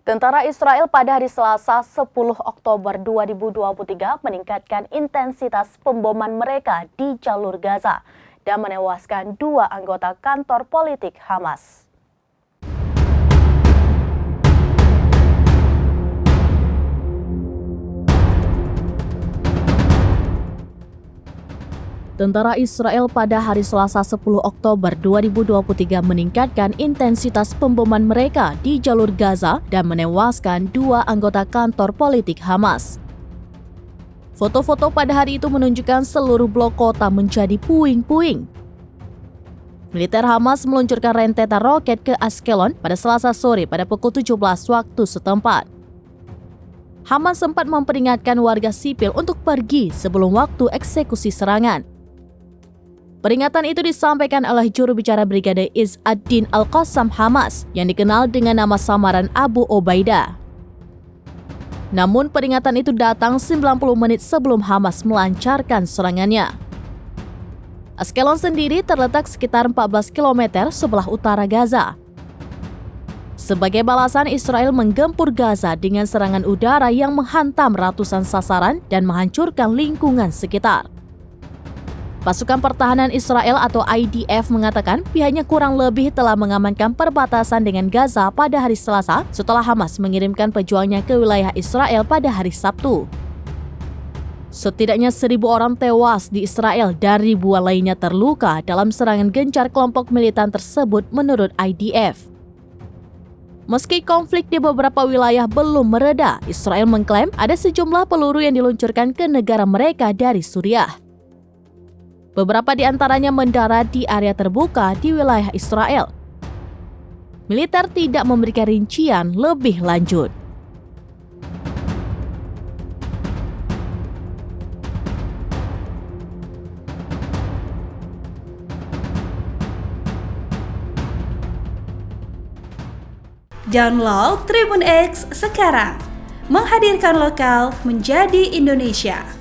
Tentara Israel pada hari Selasa 10 Oktober 2023 meningkatkan intensitas pemboman mereka di jalur Gaza dan menewaskan 2 anggota kantor politik Hamas. Tentara Israel pada hari Selasa 10 Oktober 2023 meningkatkan intensitas pemboman mereka di jalur Gaza dan menewaskan 2 anggota kantor politik Hamas. Foto-foto pada hari itu menunjukkan seluruh blok kota menjadi puing-puing. Militer Hamas meluncurkan rentetan roket ke Ashkelon pada Selasa sore pada pukul 17 waktu setempat. Hamas sempat memperingatkan warga sipil untuk pergi sebelum waktu eksekusi serangan. Peringatan itu disampaikan oleh juru bicara Brigade Izz ad-Din al-Qassam Hamas yang dikenal dengan nama samaran Abu Ubaidah. Namun peringatan itu datang 90 menit sebelum Hamas melancarkan serangannya. Ashkelon sendiri terletak sekitar 14 km sebelah utara Gaza. Sebagai balasan, Israel menggempur Gaza dengan serangan udara yang menghantam ratusan sasaran dan menghancurkan lingkungan sekitar. Pasukan Pertahanan Israel atau IDF mengatakan pihaknya kurang lebih telah mengamankan perbatasan dengan Gaza pada hari Selasa setelah Hamas mengirimkan pejuangnya ke wilayah Israel pada hari Sabtu. Setidaknya 1.000 orang tewas di Israel dan ribuan lainnya terluka dalam serangan gencar kelompok militan tersebut menurut IDF. Meski konflik di beberapa wilayah belum mereda, Israel mengklaim ada sejumlah peluru yang diluncurkan ke negara mereka dari Suriah. Beberapa di antaranya mendarat di area terbuka di wilayah Israel. Militer tidak memberikan rincian lebih lanjut. Download Tribun X sekarang, menghadirkan lokal menjadi Indonesia.